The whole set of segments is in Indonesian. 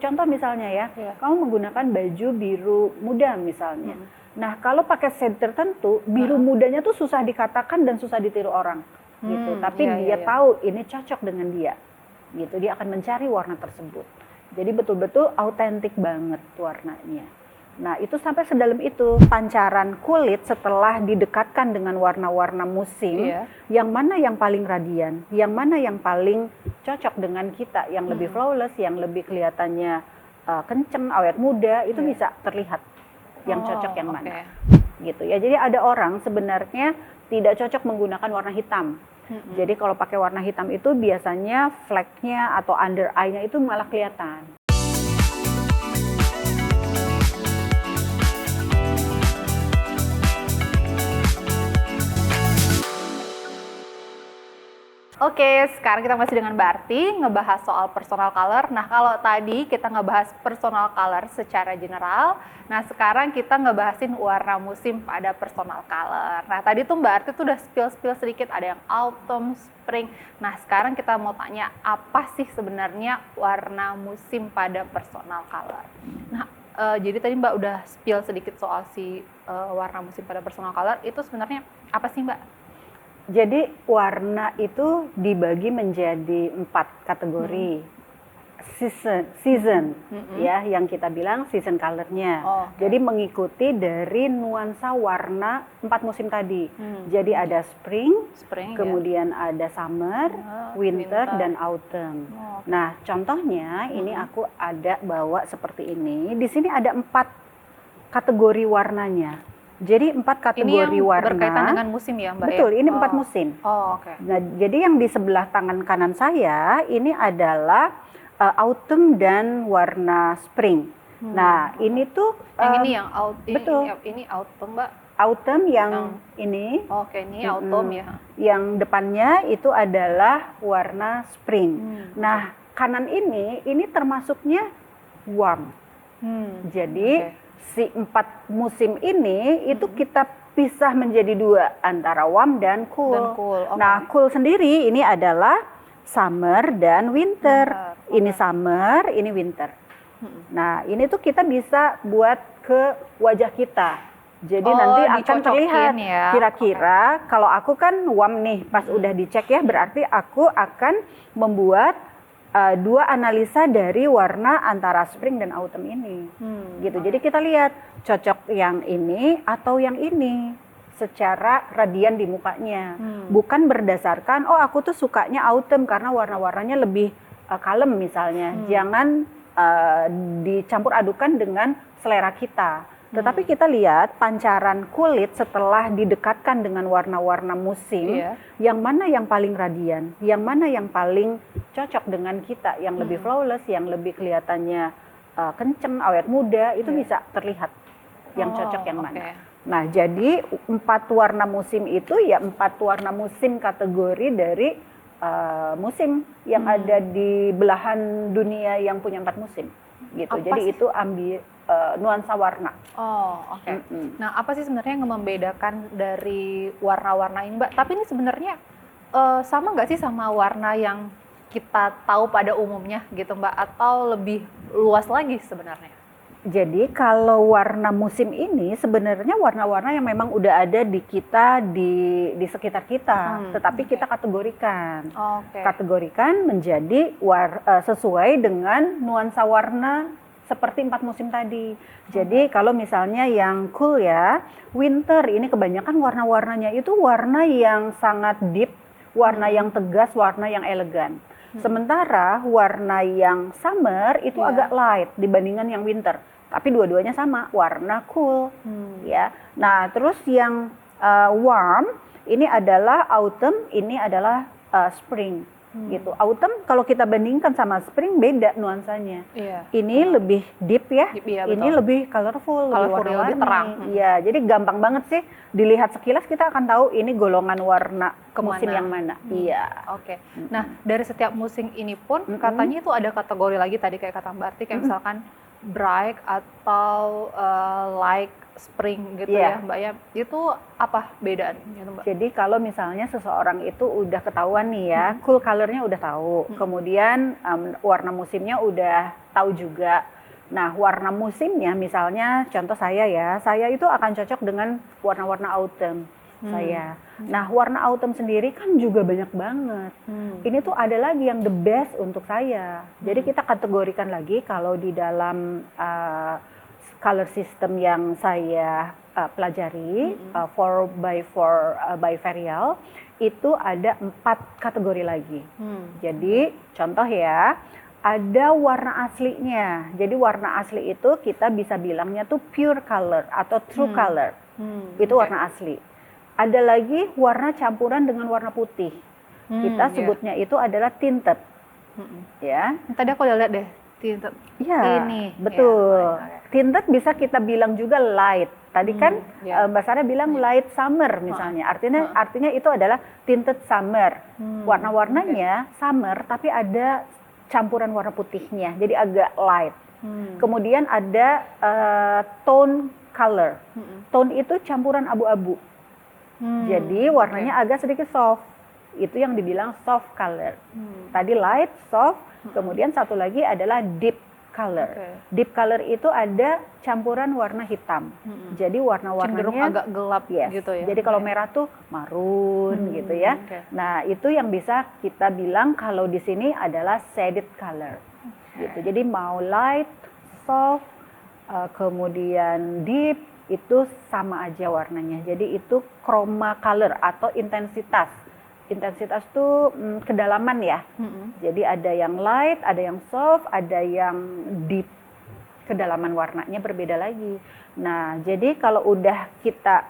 Contoh misalnya ya, Iya. kamu menggunakan baju biru muda misalnya. Nah, kalau pakai shade tertentu, biru mudanya tuh susah dikatakan dan susah ditiru orang gitu. Tapi dia tahu ini cocok dengan dia. Gitu, dia akan mencari warna tersebut. Jadi betul-betul autentik banget warnanya. Nah, itu sampai sedalam itu pancaran kulit setelah didekatkan dengan warna-warna musim, yang mana yang paling radian, yang mana yang paling cocok dengan kita, yang lebih flawless, yang lebih kelihatannya kenceng, awet muda, itu bisa terlihat yang cocok yang mana. Gitu ya. Jadi ada orang sebenarnya tidak cocok menggunakan warna hitam. Jadi kalau pakai warna hitam itu biasanya flek-nya atau under eye-nya itu malah kelihatan. Oke, sekarang kita masih dengan Mbak Arti ngebahas soal personal color. Nah, kalau tadi kita ngebahas personal color secara general, nah sekarang kita ngebahasin warna musim pada personal color. Nah, tadi tuh Mbak Arti tuh udah spill sedikit, ada yang autumn, spring. Nah, sekarang kita mau tanya apa sih sebenarnya warna musim pada personal color. Nah, jadi tadi Mbak udah spill sedikit soal si warna musim pada personal color, itu sebenarnya apa sih Mbak? Jadi warna itu dibagi menjadi 4 kategori. Season ya, yang kita bilang season color-nya. Jadi mengikuti dari nuansa warna 4 musim tadi. Jadi ada spring kemudian ada summer, winter, dan autumn. Nah, contohnya ini aku ada bawa seperti ini. Di sini ada 4 kategori warnanya. Jadi 4 kategori ini yang warna berkaitan dengan musim ya Mbak? Betul, ini 4 musim. Nah, jadi yang di sebelah tangan kanan saya ini adalah autumn dan warna spring. Nah, ini tuh yang ini yang betul. Ini autumn Mbak. Autumn yang ini. Ini autumn ya. Yang depannya itu adalah warna spring. Nah, kanan ini termasuknya warm. Jadi si 4 musim ini itu kita pisah menjadi 2 antara warm dan cool. Nah, cool sendiri ini adalah summer dan winter. Ini summer, ini winter. Nah, ini tuh kita bisa buat ke wajah kita. Jadi nanti akan terlihat kira-kira kalau aku kan warm nih, pas udah dicek ya berarti aku akan membuat 2 analisa dari warna antara spring dan autumn ini. Gitu. Jadi kita lihat cocok yang ini atau yang ini secara radian di mukanya. Bukan berdasarkan aku tuh sukanya autumn karena warna-warnanya lebih kalem misalnya. Jangan dicampur adukan dengan selera kita. Tetapi kita lihat pancaran kulit setelah didekatkan dengan warna-warna musim, yang mana yang paling radian, yang mana yang paling cocok dengan kita, yang lebih flawless, yang lebih kelihatannya kenceng, awet muda, itu bisa terlihat yang cocok yang mana. Nah, jadi 4 warna musim itu ya 4 warna musim kategori dari musim yang ada di belahan dunia yang punya 4 musim. Gitu. Jadi itu ambil nuansa warna. Nah, apa sih sebenarnya yang membedakan dari warna-warna ini, Mbak? Tapi ini sebenarnya sama nggak sih sama warna yang kita tahu pada umumnya gitu, Mbak? Atau lebih luas lagi sebenarnya? Jadi kalau warna musim ini sebenarnya warna-warna yang memang udah ada di kita di sekitar kita, tetapi kita kategorikan. Kategorikan menjadi sesuai dengan nuansa warna seperti 4 musim tadi. Jadi kalau misalnya yang cool ya, winter ini kebanyakan warna-warnanya itu warna yang sangat deep, warna yang tegas, warna yang elegan. Sementara warna yang summer itu agak light dibandingkan yang winter. Tapi dua-duanya sama, warna cool. Ya. Nah, terus yang warm ini adalah autumn, ini adalah spring. Gitu. Autumn kalau kita bandingkan sama spring beda nuansanya. Ini lebih deep ya. Ini lebih colorful, lebih warna-warni. Lebih terang. Iya, jadi gampang banget sih dilihat sekilas kita akan tahu ini golongan warna ke musim yang mana. Iya. Nah, dari setiap musim ini pun katanya itu ada kategori lagi tadi kayak kata Mbak Arti kayak misalkan bright atau light spring gitu Iya. ya Mbak ya. Itu apa bedanya gitu Mbak? Jadi kalau misalnya seseorang itu udah ketahuan nih ya, cool colornya udah tahu, kemudian warna musimnya udah tahu juga. Nah, warna musimnya misalnya contoh saya itu akan cocok dengan warna-warna autumn saya. Nah, warna autumn sendiri kan juga banyak banget. Ini tuh ada lagi yang the best untuk saya. Jadi kita kategorikan lagi kalau di dalam color system yang saya pelajari 4x4 by Verial itu ada 4 kategori lagi. Jadi contoh ya, ada warna aslinya. Jadi warna asli itu kita bisa bilangnya tuh pure color atau true color. Itu warna asli. Ada lagi warna campuran dengan warna putih. Kita sebutnya itu adalah tinted. Ya. Tadi aku udah lihat deh tinted. Ya, Ini. betul. Ya. Tinted bisa kita bilang juga light. Tadi kan Mbak Sarah bilang light summer misalnya. Artinya itu adalah tinted summer. Warna-warnanya summer tapi ada campuran warna putihnya. Jadi agak light. Kemudian ada tone color. Tone itu campuran abu-abu. Jadi warnanya agak sedikit soft. Itu yang dibilang soft color. Tadi light, soft. Kemudian satu lagi adalah deep color. Deep color itu ada campuran warna hitam. Jadi warna-warnanya Cenderung agak gelap gitu ya. Jadi kalau merah tuh marun gitu ya. Nah, itu yang bisa kita bilang kalau di sini adalah shaded color. Gitu. Jadi mau light, soft, kemudian deep itu sama aja warnanya. Jadi itu chroma color atau intensitas. Intensitas tuh kedalaman ya. Jadi ada yang light, ada yang soft, ada yang deep. Kedalaman warnanya berbeda lagi. Nah, jadi kalau udah kita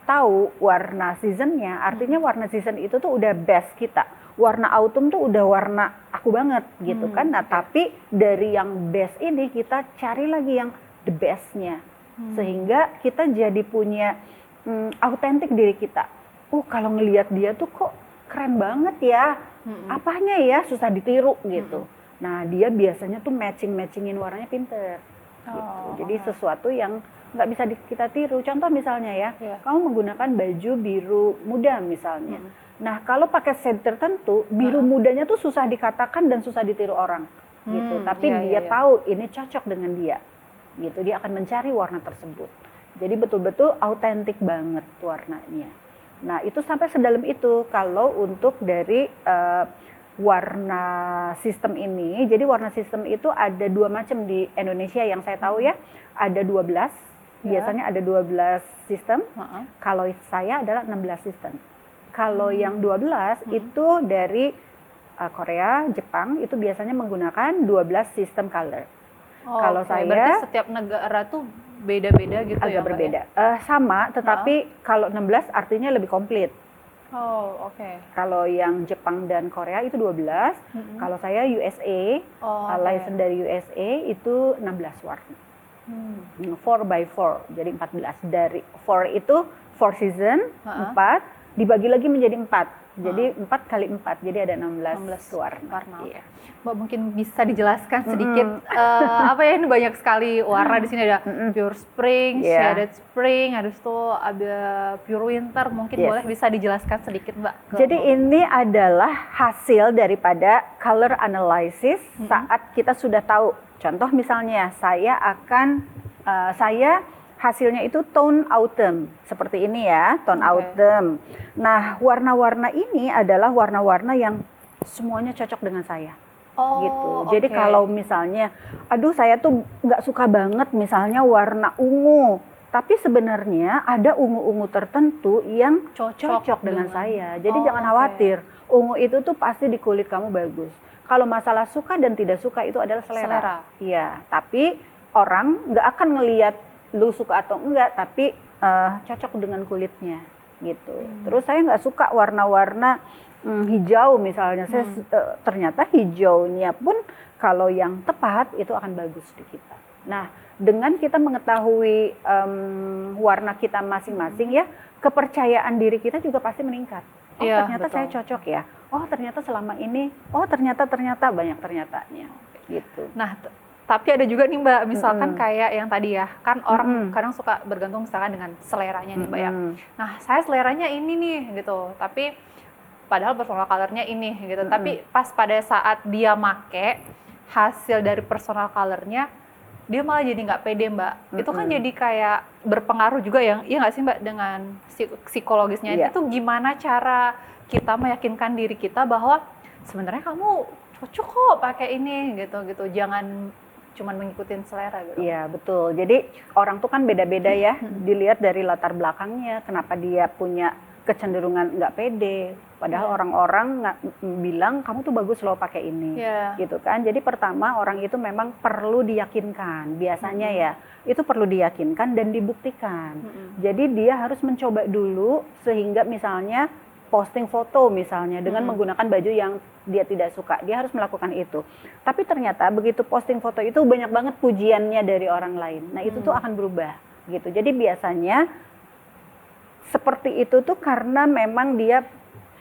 tahu warna seasonnya, artinya warna season itu tuh udah best kita. Warna autumn tuh udah warna aku banget gitu kan. Nah, tapi dari yang best ini kita cari lagi yang the bestnya. Sehingga kita jadi punya autentik diri kita. Kalau ngelihat dia tuh kok keren banget ya, apanya ya susah ditiru gitu. Nah, dia biasanya tuh matchingin warnanya pinter. Gitu. Jadi sesuatu yang nggak bisa kita tiru. Contoh misalnya ya, kamu menggunakan baju biru muda misalnya. Nah, kalau pakai shade tertentu, biru mudanya tuh susah dikatakan dan susah ditiru orang. Gitu. Tapi dia tahu ini cocok dengan dia. Gitu, dia akan mencari warna tersebut. Jadi betul-betul autentik banget warnanya. Nah, itu sampai sedalam itu kalau untuk dari warna sistem ini. Jadi warna sistem itu ada 2 macam di Indonesia yang saya tahu ya. Ada 12, biasanya ada 12 sistem. Kalau saya adalah 16 sistem. Kalau yang 12 itu dari Korea, Jepang, itu biasanya menggunakan 12 sistem color. Kalau saya berarti setiap negara tuh beda-beda gitu agak ya? berbeda. Sama, tetapi kalau 16 artinya lebih komplit. Kalau yang Jepang dan Korea itu 12. Kalau saya USA, license dari USA itu 16 warna. 4x4, jadi 14. Dari 4 itu 4 season, 4 dibagi lagi menjadi 4. Jadi 4 kali 4, jadi ada 16 warna. Iya. Mbak mungkin bisa dijelaskan sedikit apa ya, ini banyak sekali warna di sini, ada pure spring, shaded spring, habis itu ada pure winter. Mungkin boleh bisa dijelaskan sedikit Mbak? Jadi ini adalah hasil daripada color analysis saat kita sudah tahu. Contoh misalnya saya hasilnya itu tone autumn, seperti ini ya, tone autumn. Nah, warna-warna ini adalah warna-warna yang semuanya cocok dengan saya. Gitu. Jadi kalau misalnya, aduh saya tuh nggak suka banget misalnya warna ungu, tapi sebenarnya ada ungu-ungu tertentu yang cocok dengan saya. Jadi jangan khawatir, ungu itu tuh pasti di kulit kamu bagus. Kalau masalah suka dan tidak suka itu adalah selera. Iya, tapi orang nggak akan ngelihat lu suka atau enggak, tapi cocok dengan kulitnya gitu. Terus saya nggak suka warna-warna hijau misalnya, ternyata hijaunya pun kalau yang tepat itu akan bagus di kita. Nah, dengan kita mengetahui warna kita masing-masing ya, kepercayaan diri kita juga pasti meningkat. Ternyata betul. Saya cocok ya. Ternyata selama ini, ternyata banyak ternyatanya gitu. Nah, Tapi ada juga nih Mbak, misalkan kayak yang tadi ya, kan orang kadang suka bergantung misalkan dengan seleranya nih Mbak ya. Nah, saya seleranya ini nih gitu, tapi padahal personal color-nya ini gitu. Tapi pas pada saat dia make hasil dari personal color-nya, dia malah jadi nggak pede Mbak. Itu kan jadi kayak berpengaruh juga ya, iya nggak sih Mbak, dengan psikologisnya. Itu gimana cara kita meyakinkan diri kita bahwa sebenarnya kamu cocok kok pakai ini gitu. Jangan cuman mengikutin selera gitu. Iya, betul. Jadi orang tuh kan beda-beda ya, dilihat dari latar belakangnya, kenapa dia punya kecenderungan nggak pede. Padahal orang-orang bilang kamu tuh bagus loh pakai ini, gitu kan. Jadi pertama orang itu memang perlu diyakinkan, biasanya ya itu perlu diyakinkan dan dibuktikan. Jadi dia harus mencoba dulu sehingga misalnya posting foto misalnya dengan menggunakan baju yang dia tidak suka, dia harus melakukan itu. Tapi ternyata begitu posting foto itu banyak banget pujiannya dari orang lain. Nah itu tuh akan berubah gitu. Jadi biasanya seperti itu tuh karena memang dia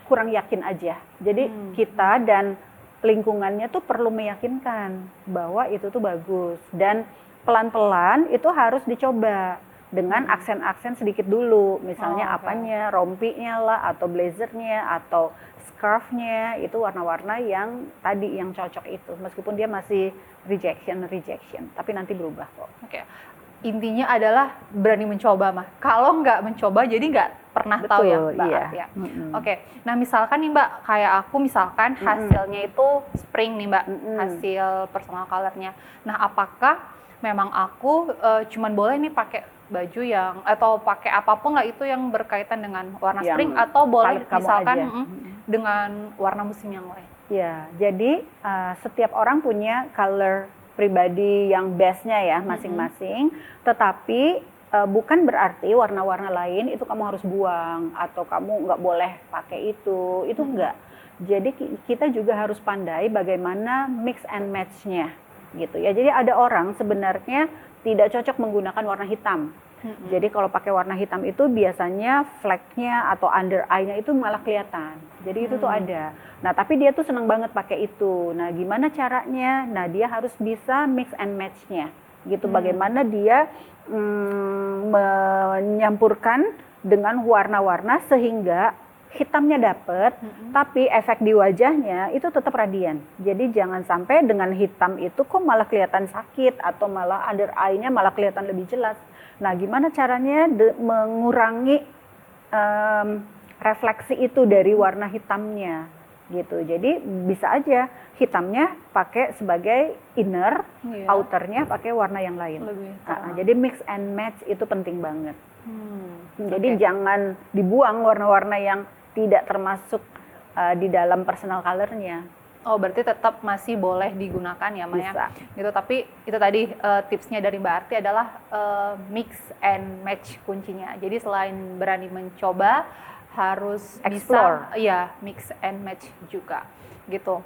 kurang yakin aja. Jadi kita dan lingkungannya tuh perlu meyakinkan bahwa itu tuh bagus. Dan pelan-pelan itu harus dicoba dengan aksen-aksen sedikit dulu, misalnya apanya, rompinya lah, atau blazernya, atau scarfnya, itu warna-warna yang tadi yang cocok itu, meskipun dia masih rejection, tapi nanti berubah kok. Oke. Intinya adalah berani mencoba mah. Kalau nggak mencoba, jadi nggak pernah tahu ya Mbak Arti ya. Oke. Nah misalkan nih Mbak, kayak aku misalkan hasilnya itu spring nih Mbak, hasil personal color-nya. Nah apakah memang aku cuman boleh nih pakai baju yang atau pakai apapun lah itu yang berkaitan dengan warna yang spring, atau boleh misalkan dengan warna musim yang lain? Ya, jadi setiap orang punya color pribadi yang best-nya ya masing-masing, tetapi bukan berarti warna-warna lain itu kamu harus buang atau kamu nggak boleh pakai itu enggak. Jadi kita juga harus pandai bagaimana mix and match-nya gitu ya. Jadi ada orang sebenarnya tidak cocok menggunakan warna hitam. Jadi kalau pakai warna hitam itu biasanya flek-nya atau under eye-nya itu malah kelihatan. Jadi itu tuh ada. Nah, tapi dia tuh senang banget pakai itu. Nah, gimana caranya? Nah, dia harus bisa mix and match-nya. Gitu, bagaimana dia menyampurkan dengan warna-warna sehingga hitamnya dapet, tapi efek di wajahnya itu tetap radian. Jadi jangan sampai dengan hitam itu kok malah kelihatan sakit atau malah under eye-nya malah kelihatan lebih jelas. Nah, gimana caranya mengurangi refleksi itu dari warna hitamnya gitu. Jadi bisa aja hitamnya pakai sebagai inner, outernya pakai warna yang lain. Jadi mix and match itu penting banget. Jadi jangan dibuang warna-warna yang tidak termasuk di dalam personal color-nya. Oh, berarti tetap masih boleh digunakan ya, Maya? Gitu, tapi itu tadi tipsnya dari Mbak Arti adalah mix and match kuncinya. Jadi selain berani mencoba, harus explore. Bisa, ya mix and match juga, gitu.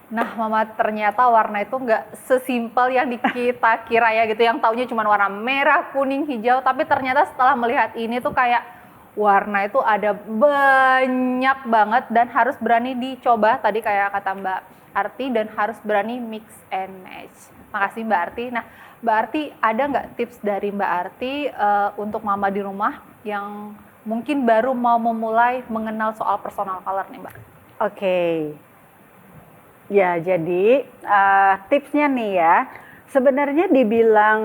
Nah, Mama, ternyata warna itu nggak sesimpel yang kita kira ya gitu, yang taunya cuma warna merah, kuning, hijau, tapi ternyata setelah melihat ini tuh kayak warna itu ada banyak banget dan harus berani dicoba tadi kayak kata Mbak Arti, dan harus berani mix and match. Makasih Mbak Arti. Nah, Mbak Arti, ada nggak tips dari Mbak Arti untuk mama di rumah yang mungkin baru mau memulai mengenal soal personal color nih Mbak? Oke. Ya, jadi tipsnya nih ya. Sebenarnya dibilang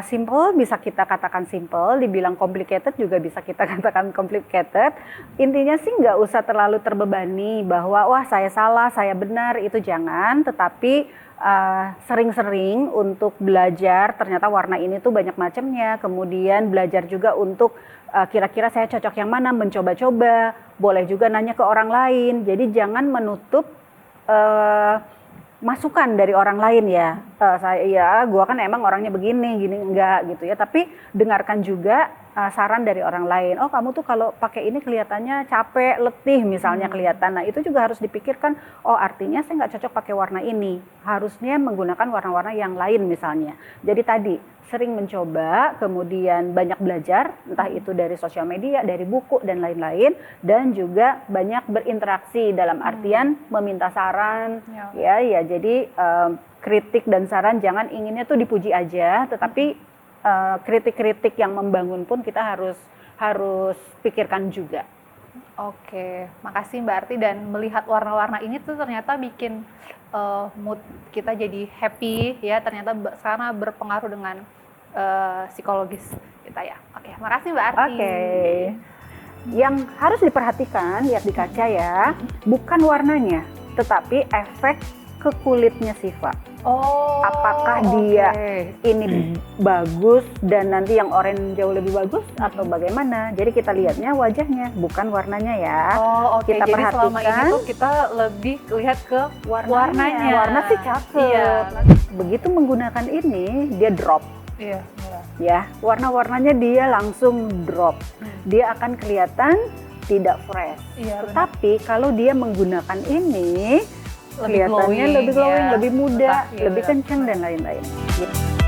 simple bisa kita katakan simple, dibilang complicated juga bisa kita katakan complicated. Intinya sih nggak usah terlalu terbebani bahwa wah saya salah, saya benar, itu jangan. Tetapi sering-sering untuk belajar, ternyata warna ini tuh banyak macamnya. Kemudian belajar juga untuk kira-kira saya cocok yang mana, mencoba-coba. Boleh juga nanya ke orang lain. Jadi jangan menutup masukan dari orang lain ya. Gua kan emang orangnya begini, gini enggak gitu ya. Tapi dengarkan juga saran dari orang lain. Oh, kamu tuh kalau pakai ini kelihatannya capek, letih misalnya kelihatan. Nah, itu juga harus dipikirkan. Oh, artinya saya nggak cocok pakai warna ini. Harusnya menggunakan warna-warna yang lain misalnya. Jadi tadi sering mencoba, kemudian banyak belajar, entah itu dari sosial media, dari buku dan lain-lain, dan juga banyak berinteraksi dalam artian meminta saran, ya. Jadi kritik dan saran jangan inginnya tuh dipuji aja, tetapi kritik-kritik yang membangun pun kita harus pikirkan juga. Oke, makasih Mbak Arti, dan melihat warna-warna ini tuh ternyata bikin mood kita jadi happy ya, ternyata karena berpengaruh dengan psikologis kita ya. Oke, makasih Mbak Arti. Oke. Yang harus diperhatikan, lihat di kaca ya, bukan warnanya, tetapi efek ke kulitnya Siva. Oh, Apakah dia ini bagus dan nanti yang oranye jauh lebih bagus atau bagaimana? Jadi kita lihatnya wajahnya, bukan warnanya ya. Oh, oke. Kita Jadi selama ini perhatikan tuh kita lebih lihat ke warnanya. Warna sih cakep. Iya. Begitu menggunakan ini, dia drop. Iya. Ya, warna-warnanya dia langsung drop. Dia akan kelihatan tidak fresh. Iya, benar. Tetapi kalau dia menggunakan ini, Lebih kelihatannya glowing, lebih glowing, ya. lebih muda, Iya, lebih benar. kencang dan lain-lain. Gitu.